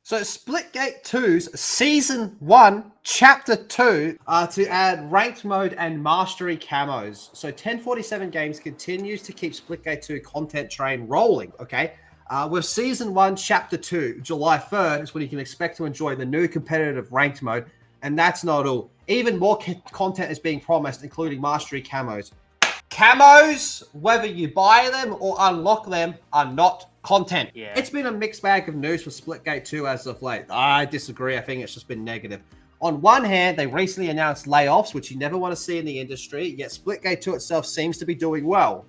So Splitgate 2's Season 1, Chapter 2 to add Ranked Mode and Mastery camos. So 1047 Games continues to keep Splitgate 2 content train rolling, okay? With Season 1, Chapter 2, July 3rd is when you can expect to enjoy the new competitive Ranked Mode. And that's not all. Even more content is being promised, including Mastery camos. Camos, whether you buy them or unlock them, are not content. Yeah. It's been a mixed bag of news for Splitgate 2 as of late. I disagree. I think it's just been negative. On one hand, they recently announced layoffs, which you never want to see in the industry, yet Splitgate 2 itself seems to be doing well.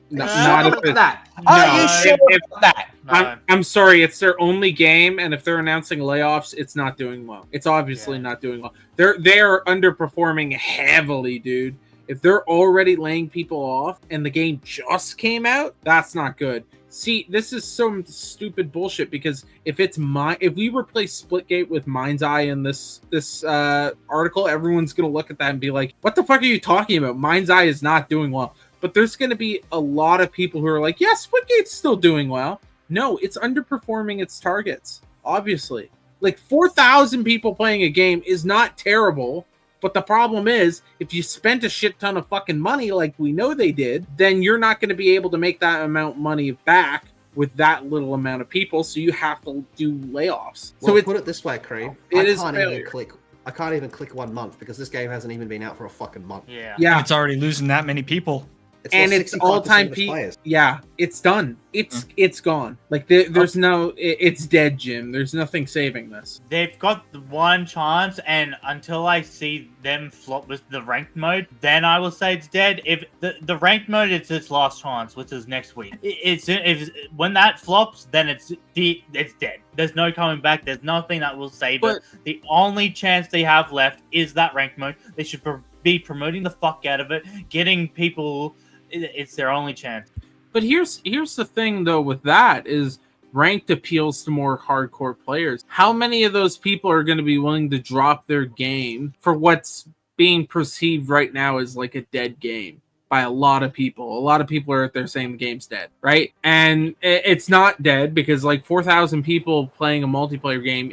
Not about if that. No, Are you sure about that? No. I'm sorry, it's their only game, and if they're announcing layoffs, it's not doing well. It's obviously not doing well. They're underperforming heavily, dude. If they're already laying people off and the game just came out, that's not good. See, this is some stupid bullshit because if we replace Splitgate with Mind's Eye in this article, everyone's gonna look at that and be like, "What the fuck are you talking about? Mind's Eye is not doing well." But there's gonna be a lot of people who are like, "Yeah, Splitgate's still doing well." No, it's underperforming its targets. Obviously, like 4,000 people playing a game is not terrible. But the problem is, if you spent a shit ton of fucking money like we know they did, then you're not going to be able to make that amount of money back with that little amount of people, so you have to do layoffs. Well, So put it this way, Cream. I can't even click 1 month because this game hasn't even been out for a fucking month. Yeah. yeah, It's already losing that many people. it's all-time peak. Yeah, it's done. It's gone. Like there's no. It's dead, Jim. There's nothing saving this. They've got the one chance, and until I see them flop with the ranked mode, then I will say it's dead. If the ranked mode is its last chance, which is next week, when that flops, then it's dead. There's no coming back. There's nothing that will save it. The only chance they have left is that ranked mode. They should be promoting the fuck out of it, getting people. It's their only chance. But here's the thing though with that is ranked appeals to more hardcore players. How many of those people are going to be willing to drop their game for what's being perceived right now as like a dead game by a lot of people? A lot of people are out there saying the game's dead, right? And it's not dead because like 4,000 people playing a multiplayer game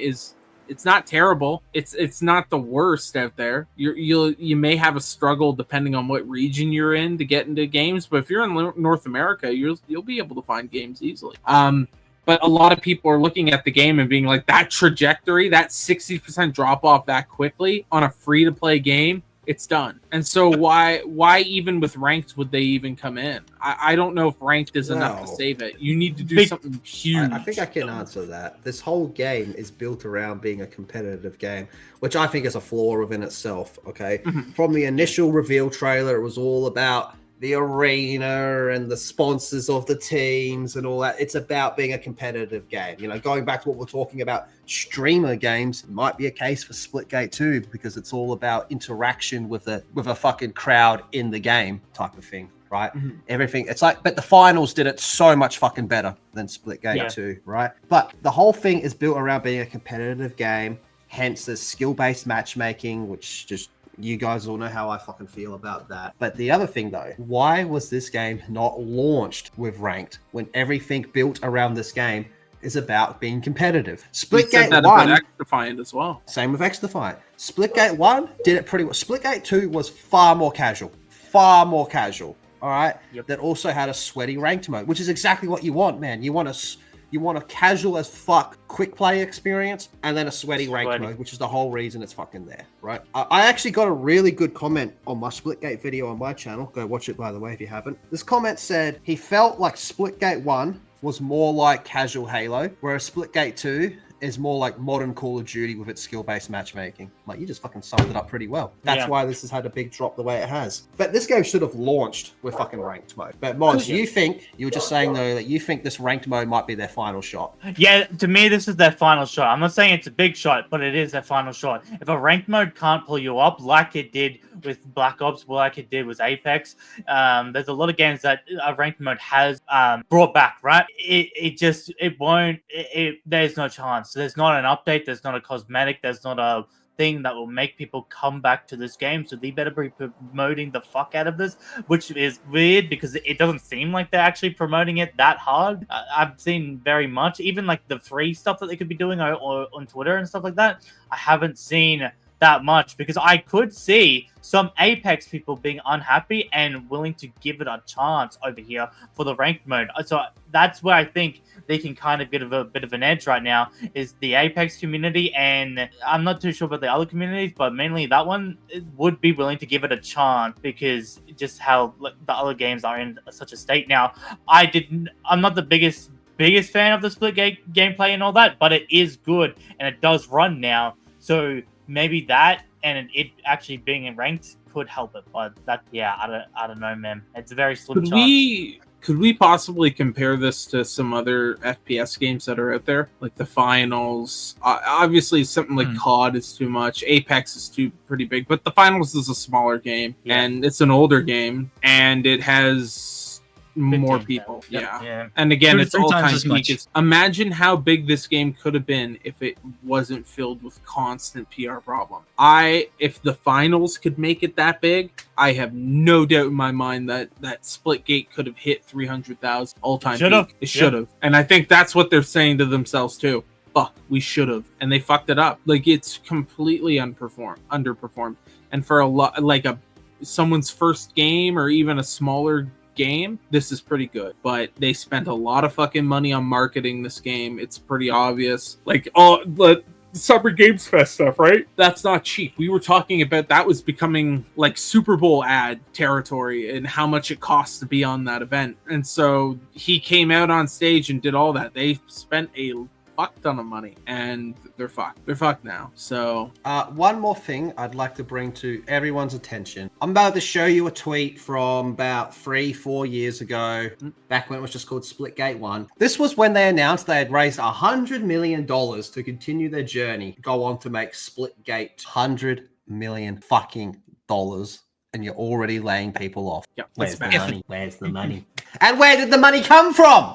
it's not terrible. It's not the worst out there. You may have a struggle depending on what region you're in to get into games, but if you're in North America, you'll be able to find games easily. But a lot of people are looking at the game and being like, that trajectory, that 60% drop off that quickly on a free to play game, it's done. And so why even with ranked would they even come in? I don't know if ranked is enough to save it. You need to do something huge. I think I can answer that. This whole game is built around being a competitive game, which I think is a flaw within itself, okay? Mm-hmm. From the initial reveal trailer, it was all about the arena and the sponsors of the teams and all that. It's about being a competitive game. You know, going back to what we're talking about, streamer games might be a case for Splitgate 2 because it's all about interaction with a fucking crowd in the game type of thing, right? Mm-hmm. Everything. It's like, but the finals did it so much fucking better than Splitgate 2, right? But the whole thing is built around being a competitive game. Hence, there's skill-based matchmaking, which just you guys all know how I fucking feel about that. But the other thing though, why was this game not launched with ranked when everything built around this game is about being competitive? Splitgate 1 X-Defiant as well. Same with X-Defiant. Splitgate 1 did it pretty well. Splitgate 2 was far more casual. All right. Yep. That also had a sweaty ranked mode, which is exactly what you want, man. You want a casual as fuck quick play experience and then a sweaty ranked mode, which is the whole reason it's fucking there, right? I actually got a really good comment on my Splitgate video on my channel. Go watch it, by the way, if you haven't. This comment said he felt like Splitgate 1 was more like casual Halo, whereas Splitgate 2 is more like modern Call of Duty with its skill-based matchmaking. Like, you just fucking summed it up pretty well. That's why this has had a big drop the way it has. But this game should have launched with fucking ranked mode. But Mods, you were just saying though that you think this ranked mode might be their final shot. Yeah, to me, this is their final shot. I'm not saying it's a big shot, but it is their final shot. If a ranked mode can't pull you up like it did with Black Ops, like it did with Apex, there's a lot of games that a ranked mode has brought back, right? It won't. There's no chance. There's not an update. There's not a cosmetic. There's not a thing that will make people come back to this game. So they better be promoting the fuck out of this, which is weird because it doesn't seem like they're actually promoting it that hard. I've seen very much, even like the free stuff that they could be doing or on Twitter and stuff like that. I haven't seen that much because I could see some Apex people being unhappy and willing to give it a chance over here for the ranked mode. So that's where I think they can kind of get a bit of an edge right now, is the Apex community, and I'm not too sure about the other communities, but mainly that one would be willing to give it a chance because just how the other games are in such a state now. I'm not the biggest fan of the Splitgate gameplay and all that, but it is good and it does run now. So maybe that and it actually being in ranked could help it, but that I don't know, man. It's a very slim chance. Could we possibly compare this to some other FPS games that are out there, like the finals? Obviously, something like COD is too much. Apex is pretty big, but the finals is a smaller game, and it's an older game, and it has more people. Yeah. And again, it's all time peak. Imagine how big this game could have been if it wasn't filled with constant PR problem. If the finals could make it that big, I have no doubt in my mind that Splitgate could have hit 300,000 all-time peak. It should have. And I think that's what they're saying to themselves too. Fuck, we should have. And they fucked it up. Like, it's completely underperformed. And for someone's first game or even a smaller game, this is pretty good, but they spent a lot of fucking money on marketing this game. It's pretty obvious. Like, the Summer Games Fest stuff, right? That's not cheap. We were talking about that was becoming like Super Bowl ad territory and how much it costs to be on that event. And so he came out on stage and did all that. They spent a fuck ton of money and they're fucked. They're fucked now. So one more thing I'd like to bring to everyone's attention. I'm about to show you a tweet from about 3-4 years ago, back when it was just called Splitgate 1. This was when they announced they had raised $100 million to continue their journey, go on to make Splitgate $100 million fucking dollars. And you're already laying people off. Yep. Where's the money? Where's the money? And where did the money come from?